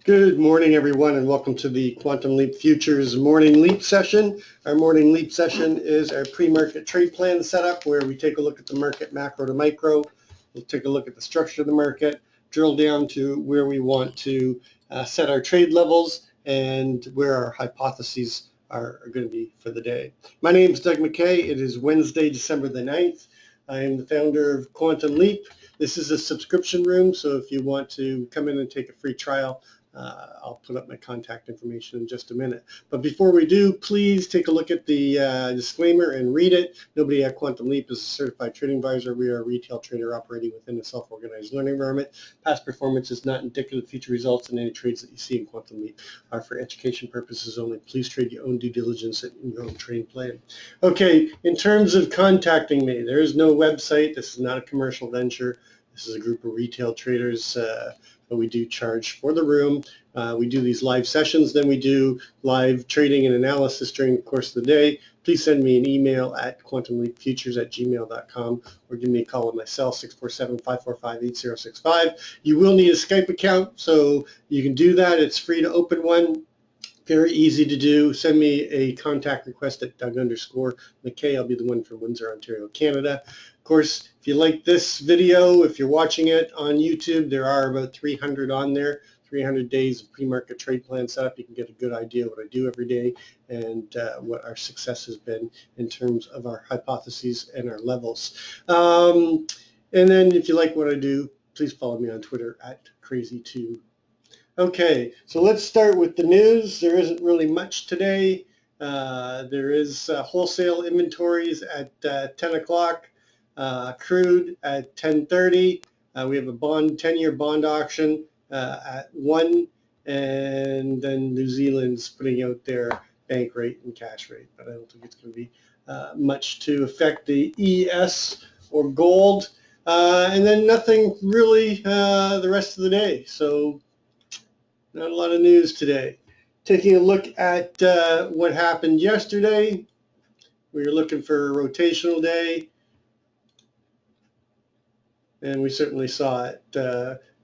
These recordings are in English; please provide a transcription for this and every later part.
Good morning, everyone, and welcome to the Quantum Leap Futures Morning Leap Session. Our morning leap session is our pre-market trade plan setup, where we take a look at the market macro to micro. We'll take a look at the structure of the market, drill down to where we want to set our trade levels and where our hypotheses are going to be for the day. My name is Doug McKay. It is Wednesday, December the 9th. I am the founder of Quantum Leap. This is a subscription room, so if you want to come in and take a free trial, I'll put up my contact information in just a minute. But before we do, please take a look at the disclaimer and read it. Nobody at Quantum Leap is a certified trading advisor. We are a retail trader operating within a self-organized learning environment. Past performance is not indicative of future results, and any trades that you see in Quantum Leap are for education purposes only. Please trade your own due diligence in your own trading plan. Okay, in terms of contacting me, there is no website. This is not a commercial venture. This is a group of retail traders, but we do charge for the room. We do these live sessions, then we do live trading and analysis during the course of the day. Please send me an email at quantumleapfutures@gmail.com or give me a call on my cell, 647-545-8065. You will need a Skype account, so you can do that. It's free to open one. Very easy to do. Send me a contact request at Doug_McKay. I'll be the one from Windsor, Ontario, Canada. Of course, if you like this video, if you're watching it on YouTube, there are about 300 on there. 300 days of pre-market trade plan setup. You can get a good idea of what I do every day and what our success has been in terms of our hypotheses and our levels. And then if you like what I do, please follow me on Twitter at Crazy2. Okay, so let's start with the news. There isn't really much today. There is wholesale inventories at 10 o'clock, crude at 10:30. We have a 10-year bond auction at 1, and then New Zealand's putting out their bank rate and cash rate, but I don't think it's going to be much to affect the ES or gold. And then nothing really the rest of the day. So not a lot of news today. Taking a look at what happened yesterday, we were looking for a rotational day, and we certainly saw it.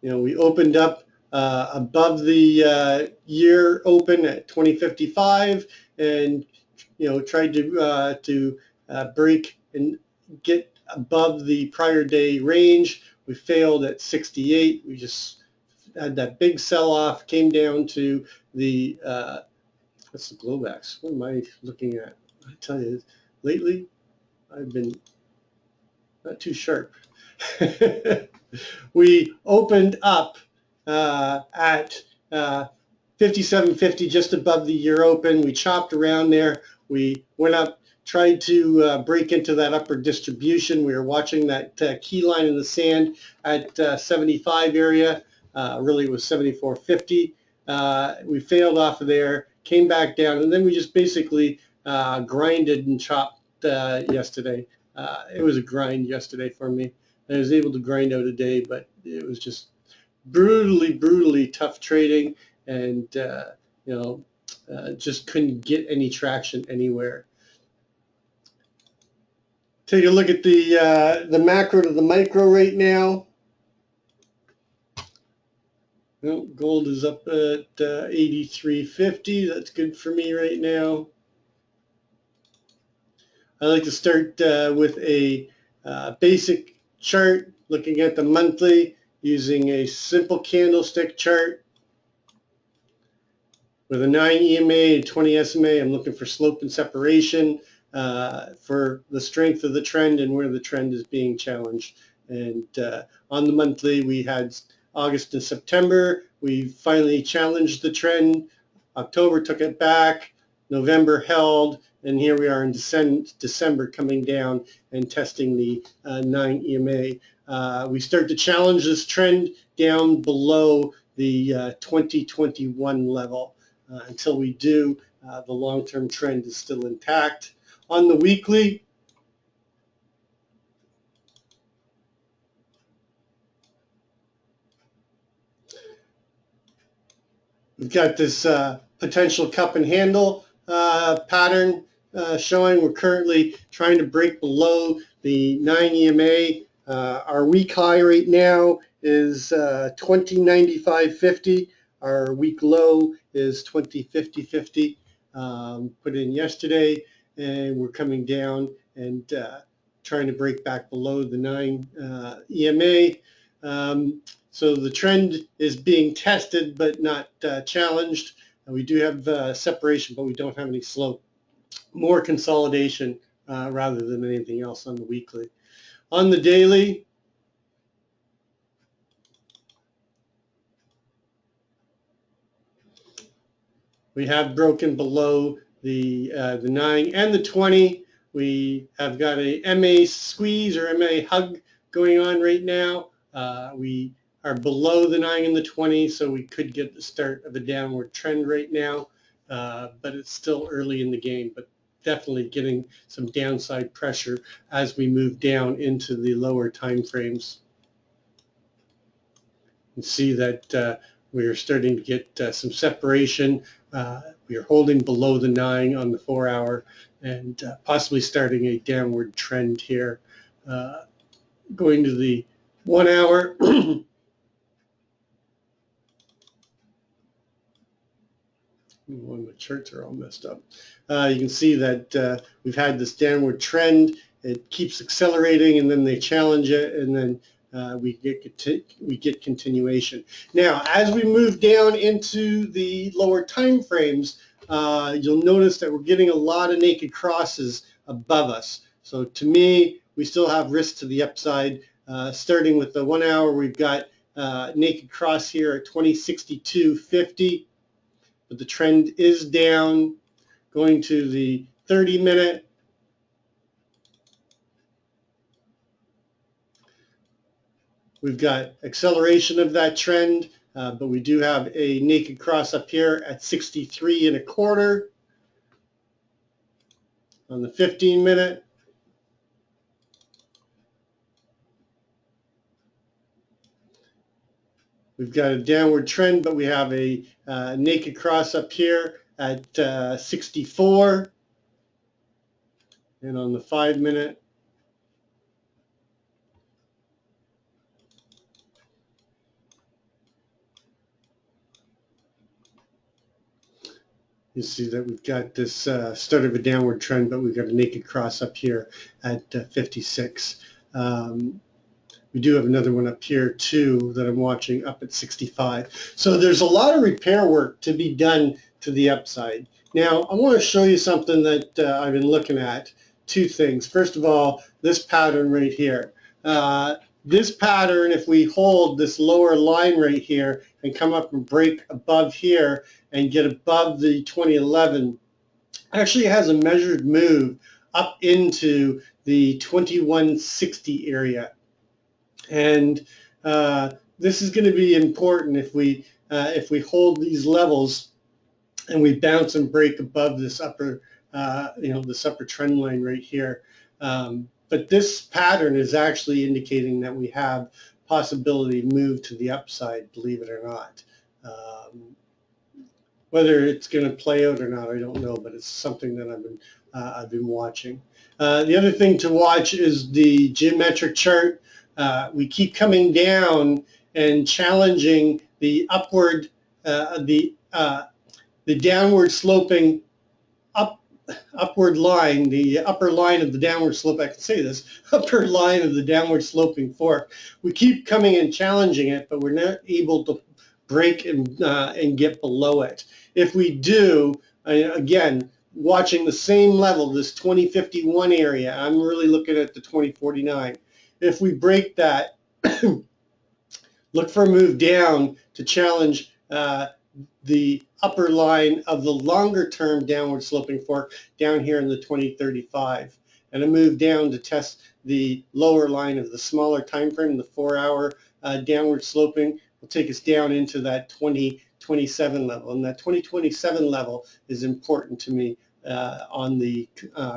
We opened up above the year open at 2055, and tried to break and get above the prior day range. We failed at 68. We just had that big sell-off, came down to the, what's the Globex? What am I looking at? I tell you, lately I've been not too sharp. We opened up at 57.50, just above the year open. We chopped around there. We went up, tried to break into that upper distribution. We were watching that key line in the sand at 75 area. Really it was 74.50. We failed off of there, came back down, and then we just basically grinded and chopped yesterday. It was a grind yesterday for me. I was able to grind out a day, but it was just brutally tough trading, and just couldn't get any traction anywhere. Take a look at the macro to the micro right now. Well, gold is up at 83.50. That's good for me right now. I like to start with a basic chart, looking at the monthly using a simple candlestick chart with a 9 EMA and 20 SMA. I'm looking for slope and separation for the strength of the trend and where the trend is being challenged. And on the monthly, we had August and September. We finally challenged the trend. October took it back. November held, and here we are in December coming down and testing the 9 EMA. We start to challenge this trend down below the 2021 level. Until we do, the long-term trend is still intact. On the weekly, we've got this potential cup and handle pattern showing. We're currently trying to break below the 9 EMA. Our week high right now is 2095.50. Our week low is 20.50.50, put in yesterday, and we're coming down and trying to break back below the 9 EMA. So the trend is being tested but not challenged. We do have separation, but we don't have any slope. More consolidation rather than anything else on the weekly. On the daily, we have broken below the 9 and the 20. We have got a MA squeeze or MA hug going on right now. We are below the 9 and the 20, so we could get the start of a downward trend right now, but it's still early in the game, but definitely getting some downside pressure as we move down into the lower time frames. You can see that we are starting to get some separation. We are holding below the 9 on the 4-hour and possibly starting a downward trend here. Going to the 1-hour, when the charts are all messed up. You can see that we've had this downward trend. It keeps accelerating, and then they challenge it, and then we get continuation. Now, as we move down into the lower time frames, you'll notice that we're getting a lot of naked crosses above us. So to me, we still have risk to the upside. Starting with the 1-hour, we've got naked cross here at 2062.50. But the trend is down. Going to the 30-minute, we've got acceleration of that trend, but we do have a naked cross up here at 63.25. On the 15-minute, we've got a downward trend, but we have a naked cross up here at 64. And on the 5-minute, you see that we've got this start of a downward trend, but we've got a naked cross up here at 56. We do have another one up here too that I'm watching up at 65. So there's a lot of repair work to be done to the upside. Now I want to show you something that I've been looking at. Two things. First of all, this pattern right here. This pattern, if we hold this lower line right here and come up and break above here and get above the 2011, actually has a measured move up into the 2160 area. And this is going to be important if we hold these levels and we bounce and break above this upper this upper trend line right here. But this pattern is actually indicating that we have possibility move to the upside, believe it or not. Whether it's going to play out or not, I don't know, but it's something that I've been watching. The other thing to watch is the geometric chart. We keep coming down and challenging the upward, the downward sloping upward line, the upper line of the downward slope. I can say this, upper line of the downward sloping fork. We keep coming and challenging it, but we're not able to break and get below it. If we do, again, watching the same level, this 2051 area, I'm really looking at the 2049. If we break that, look for a move down to challenge the upper line of the longer term downward sloping fork down here in the 2035, and a move down to test the lower line of the smaller time frame, the 4-hour downward sloping, will take us down into that 2027 level. And that 2027 level is important to me on the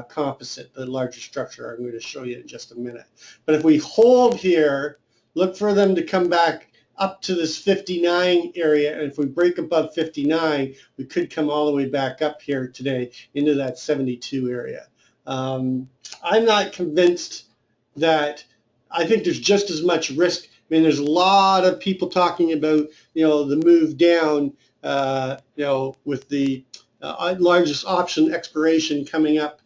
composite, the larger structure I'm going to show you in just a minute. But if we hold here, look for them to come back up to this 59 area, and if we break above 59, we could come all the way back up here today into that 72 area. I'm not convinced that, I think there's just as much risk mean, there's a lot of people talking about, the move down, with the largest option expiration coming up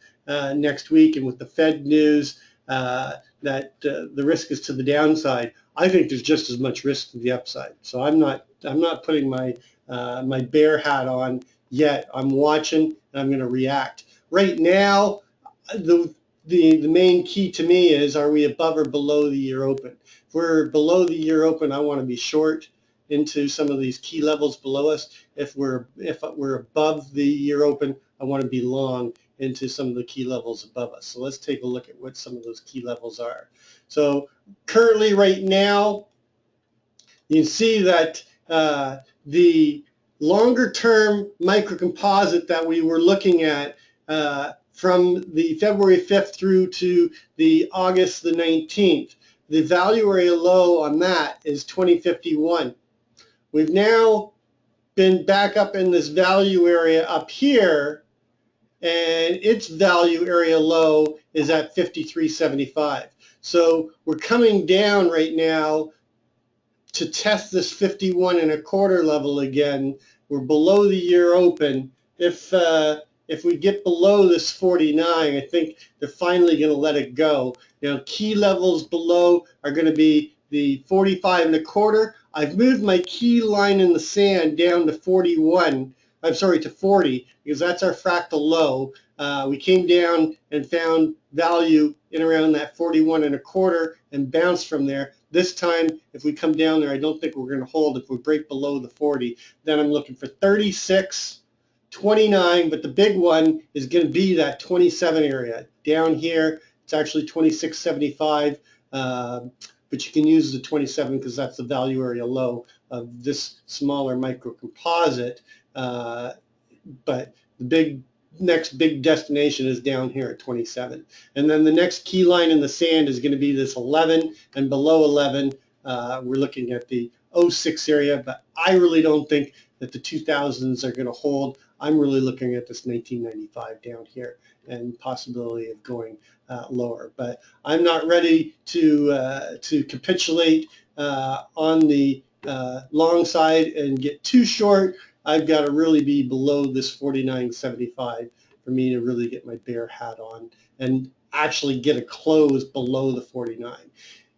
next week, and with the Fed news that the risk is to the downside. I think there's just as much risk to the upside. So I'm not putting my my bear hat on yet. I'm watching and I'm going to react. Right now, the main key to me is, are we above or below the year open? If we're below the year open, I want to be short into some of these key levels below us. If we're above the year open, I want to be long into some of the key levels above us. So let's take a look at what some of those key levels are. So currently right now, you can see that the longer term microcomposite that we were looking at from the February 5th through to the August the 19th, the value area low on that is 2051. We've now been back up in this value area up here, and its value area low is at 53.75. So we're coming down right now to test this 51.25 level again. We're below the year open. If we get below this 49, I think they're finally going to let it go. Key levels below are going to be the 45.25. I've moved my key line in the sand down to 41. I'm sorry, to 40, because that's our fractal low. We came down and found value in around that 41.25 and bounced from there. This time, if we come down there, I don't think we're going to hold. If we break below the 40, then I'm looking for 36, 29, but the big one is going to be that 27 area. Down here, it's actually 26.75, but you can use the 27 because that's the value area low of this smaller micro composite. But the next big destination is down here at 27. And then the next key line in the sand is going to be this 11, and below 11, we're looking at the 06 area, but I really don't think that the 2000s are going to hold. I'm really looking at this 1995 down here and possibility of going lower. But I'm not ready to capitulate on the long side and get too short. I've got to really be below this 49.75 for me to really get my bear hat on and actually get a close below the 49.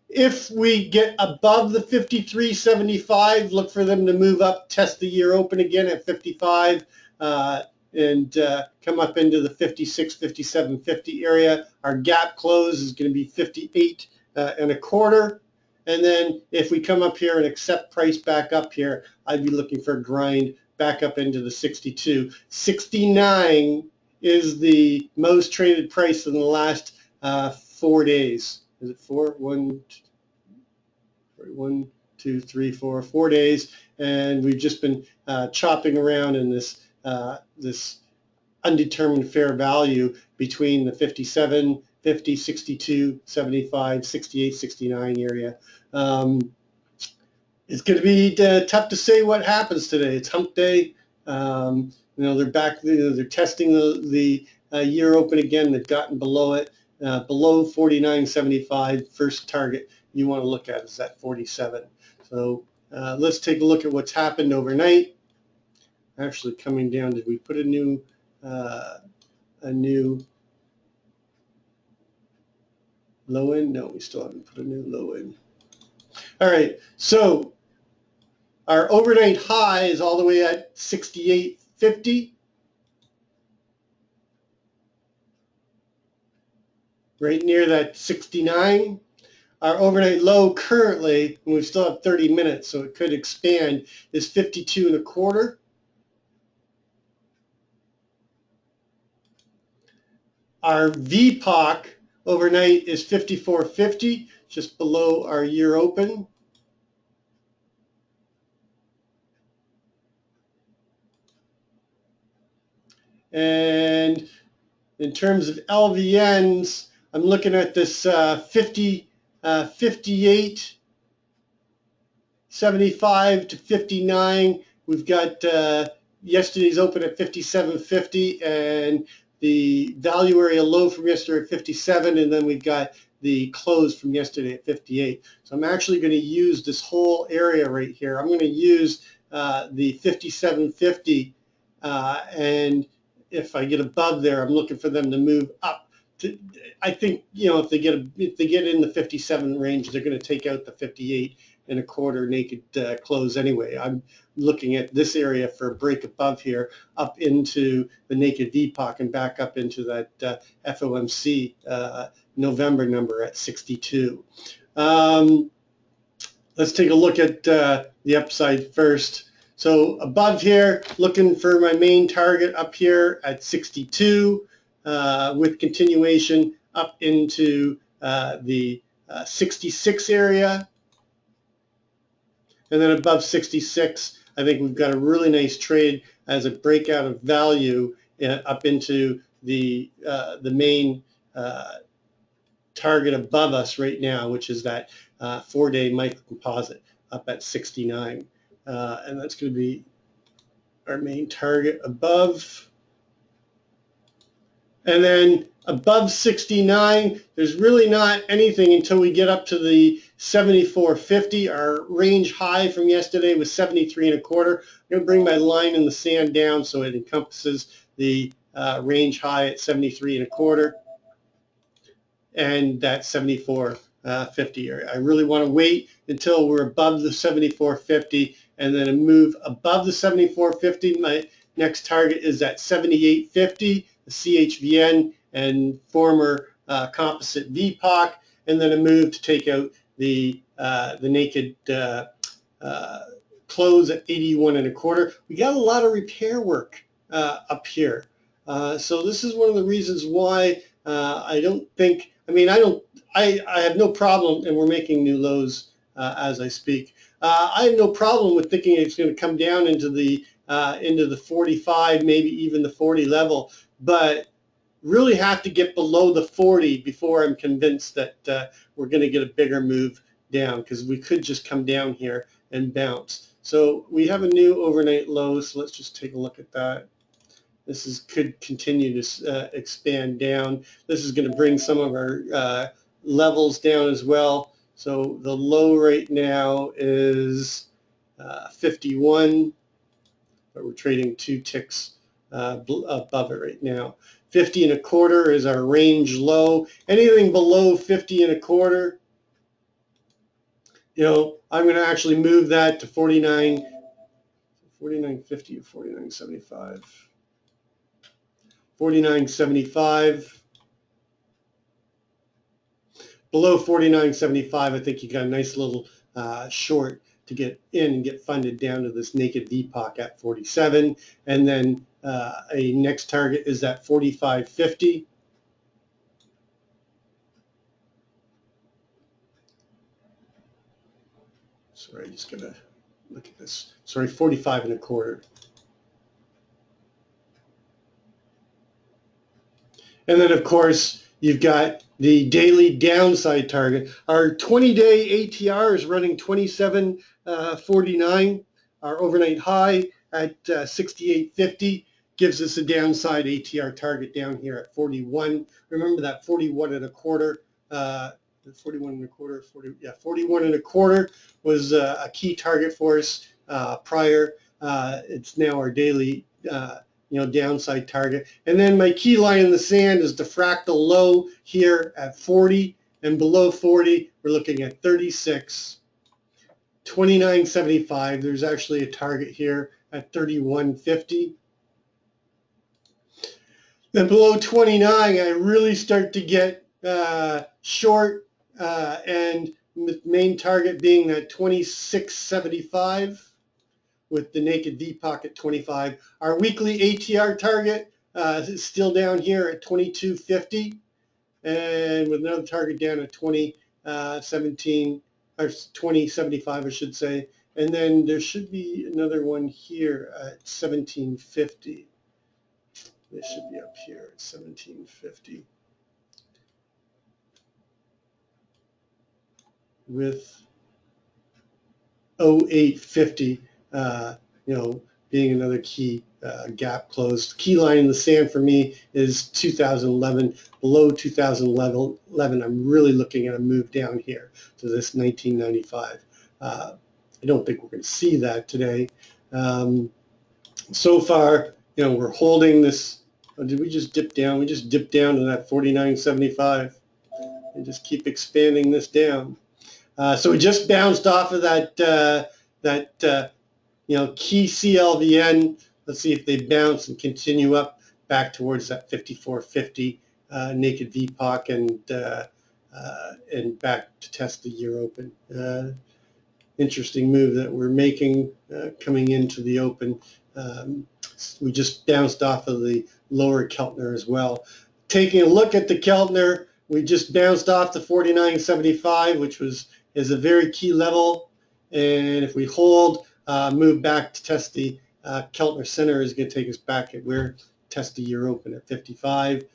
If we get above the 53.75, look for them to move up, test the year open again at 55, and come up into the 56, 57.50 area. Our gap close is going to be 58.25. And then if we come up here and accept price back up here, I'd be looking for a grind back up into the 62. 69 is the most traded price in the last 4 days. Is it 4? 1, 2, 3, 4, 4 days, and we've just been chopping around in this this undetermined fair value between the 57, 50, 62, 75, 68, 69 area. It's going to be tough to say what happens today. It's hump day. They're back. They're testing the year open again. They've gotten below it, below 49.75. First target you want to look at is that 47. So let's take a look at what's happened overnight. Actually, coming down, did we put a new low in? No, we still haven't put a new low in. All right, so our overnight high is all the way at 68.50. Right near that 69. Our overnight low currently, and we still have 30 minutes, so it could expand, is 52.25. Our VPOC overnight is 54.50, just below our year open. And in terms of LVNs, I'm looking at this 58.75 to 59. We've got yesterday's open at 57.50, and the value area low from yesterday at 57, and then we've got the close from yesterday at 58. So I'm actually going to use this whole area right here. I'm going to use the 57.50, and if I get above there, I'm looking for them to move up. I think, you know, if they get in the 57 range, they're going to take out the 58.25 naked close anyway. I'm looking at this area for a break above here, up into the naked VPOC and back up into that FOMC November number at 62. Let's take a look at the upside first. So above here, looking for my main target up here at 62, with continuation up into the 66 area. And then above 66, I think we've got a really nice trade as a breakout of value up into the main target above us right now, which is that 4-day micro composite up at 69. And that's going to be our main target above. And then above 69, there's really not anything until we get up to the 74.50. Our range high from yesterday was 73.25. I'm going to bring my line in the sand down so it encompasses the range high at 73.25 and that 74.50 area. I really want to wait until we're above the 74.50 and then move above the 74.50. My next target is at 78.50, the CHVN and former composite VPOC, and then a move to take out the naked close at 81.25. We got a lot of repair work up here. So this is one of the reasons why I don't think, I have no problem, and we're making new lows as I speak. I have no problem with thinking it's going to come down into the 45, maybe even the 40 level, but really have to get below the 40 before I'm convinced that we're going to get a bigger move down, because we could just come down here and bounce. So we have a new overnight low, so let's just take a look at that. This could continue to expand down. This is going to bring some of our levels down as well. So the low right now is 51, but we're trading 2 ticks above it right now. 50.25 is our range low. Anything below 50.25, you know, I'm going to actually move that to 49.50 or 49.75. 49.75. Below 49.75, I think you got a nice little short to get in and get funded down to this naked VPOC at 47. And then a next target is at 45.50. Sorry, I'm just going to look at this. Sorry, 45.25. And then, of course, you've got the daily downside target. Our 20-day ATR is running 27.49. Our overnight high at 68.50 gives us a downside ATR target down here at 41. Remember that 41.25. 41.25 was a key target for us prior. It's now our daily downside target. And then my key line in the sand is the fractal low here at 40, and below 40 we're looking at 36. 29.75, there's actually a target here at 31.50. Then below 29 I really start to get short, and the main target being that 26.75 with the naked VPOC at 25. Our weekly ATR target is still down here at 22.50, and with another target down at 20.17 or 20.75, I should say. And then there should be another one here at 17.50. They should be up here at 17.50 with 08.50, being another key gap closed. Key line in the sand for me is 2011. Below 2011, I'm really looking at a move down here to this 1995. I don't think we're going to see that today. So far, we're holding this. Oh, did we just dip down? We just dipped down to that 49.75 and just keep expanding this down. So we just bounced off of that key CLVN. Let's see if they bounce and continue up back towards that 54.50 naked VPOC and back to test the year open. Interesting move that we're making coming into the open. We just bounced off of the lower Keltner as well. Taking a look at the Keltner, we just bounced off the 49.75, which is a very key level. And if we hold, move back to test the Keltner Center is going to take us back at where test the year open at 55.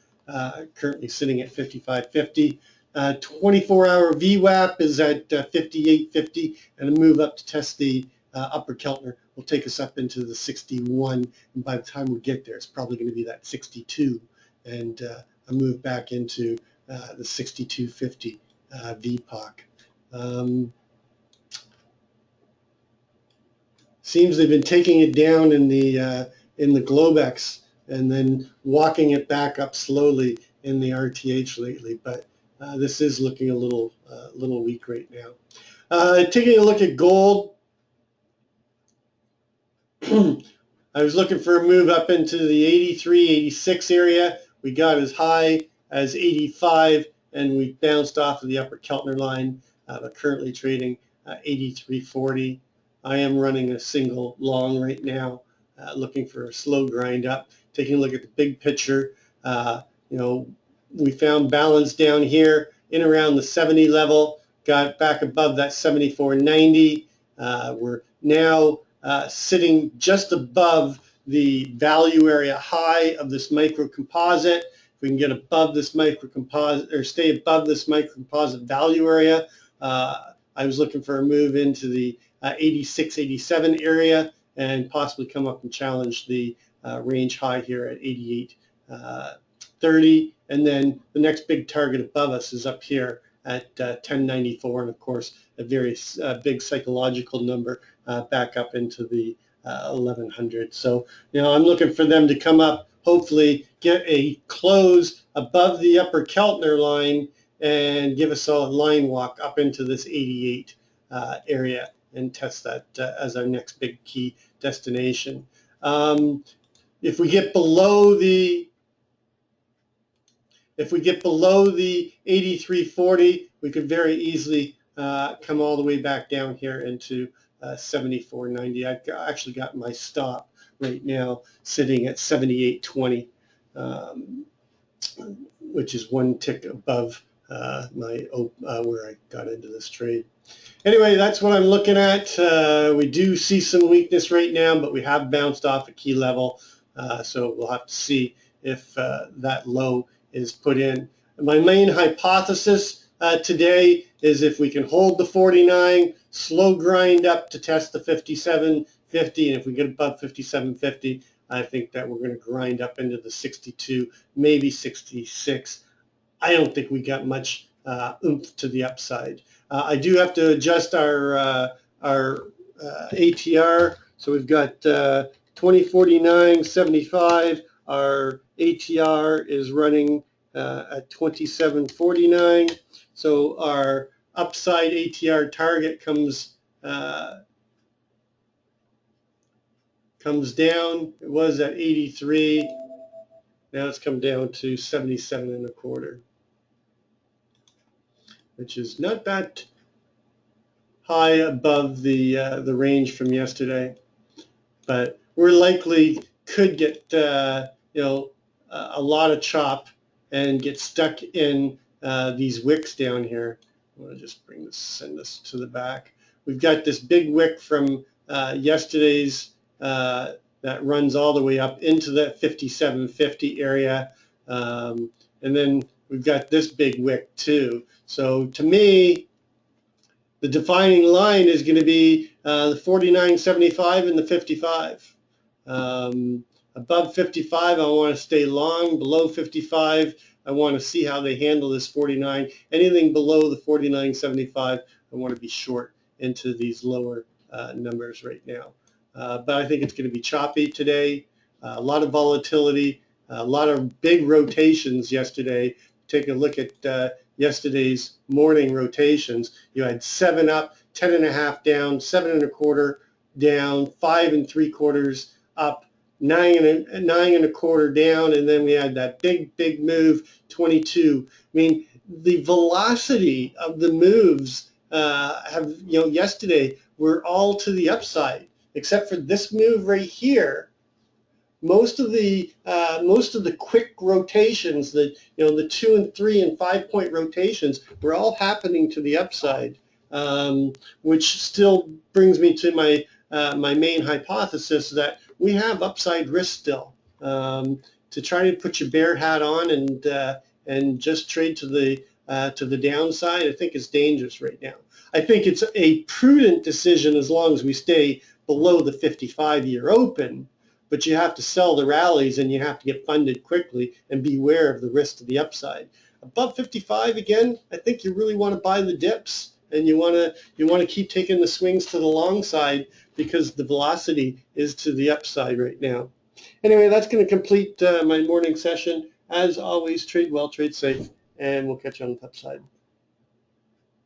Currently sitting at 55.50. 24-hour VWAP is at 58.50, and a move up to test the upper Keltner will take us up into the 61. And by the time we get there, it's probably going to be that 62, and a move back into the 62.50 VPOC. Seems they've been taking it down in the Globex and then walking it back up slowly in the RTH lately, but this is looking a little weak right now. Taking a look at gold, I was looking for a move up into the 83, 86 area. We got as high as 85, and we bounced off of the upper Keltner line, but currently trading 83.40. I am running a single long right now, looking for a slow grind up. Taking a look at the big picture, we found balance down here in around the 70 level, got back above that 74.90. We're now sitting just above the value area high of this micro composite. If we can get above this micro composite or stay above this micro composite value area, I was looking for a move into the 86, 87 area and possibly come up and challenge the range high here at 88.30. And then the next big target above us is up here at 1094, and of course a very big psychological number back up into the 1100. So I'm looking for them to come up, hopefully get a close above the upper Keltner line and give us a line walk up into this 88 area and test that as our next big key destination. If we get below the 83.40, we could very easily come all the way back down here into 74.90. I've actually got my stop right now sitting at 78.20, which is one tick above where I got into this trade. Anyway, that's what I'm looking at. We do see some weakness right now, but we have bounced off a key level, so we'll have to see if that low is put in. My main hypothesis today is if we can hold the 49, slow grind up to test the 57.50, and if we get above 57.50, I think that we're going to grind up into the 62, maybe 66. I don't think we got much oomph to the upside. I do have to adjust our ATR. So we've got 2049.75. Our ATR is running at 27.49. So our upside ATR target comes down. It was at 83. Now it's come down to 77.25, which is not that high above the range from yesterday, but we're likely could get a lot of chop and get stuck in these wicks down here. I want to just send this to the back. We've got this big wick from yesterday's that runs all the way up into that 57.50 area, and then we've got this big wick too. So to me, the defining line is going to be the 49.75 and the 55. Above 55, I want to stay long. Below 55, I want to see how they handle this 49. Anything below the 49.75, I want to be short into these lower numbers right now. But I think it's going to be choppy today. A lot of volatility, a lot of big rotations yesterday. Take a look at yesterday's morning rotations. You had 7 up, 10.5 down, 7.25 down, 5 3/4 up, 9 1/4 down, and then we had that big move, 22. I mean, the velocity of the moves yesterday were all to the upside, except for this move right here. Most of the quick rotations, the 2 and 3 and 5 point rotations, were all happening to the upside, which still brings me to my main hypothesis that we have upside risk still. To try to put your bear hat on and just trade to the downside, I think is dangerous right now. I think it's a prudent decision as long as we stay below the 55-year open. But you have to sell the rallies and you have to get funded quickly and beware of the risk to the upside. Above 55, again, I think you really want to buy the dips and you want to keep taking the swings to the long side because the velocity is to the upside right now. Anyway, that's going to complete my morning session. As always, trade well, trade safe, and we'll catch you on the flip side.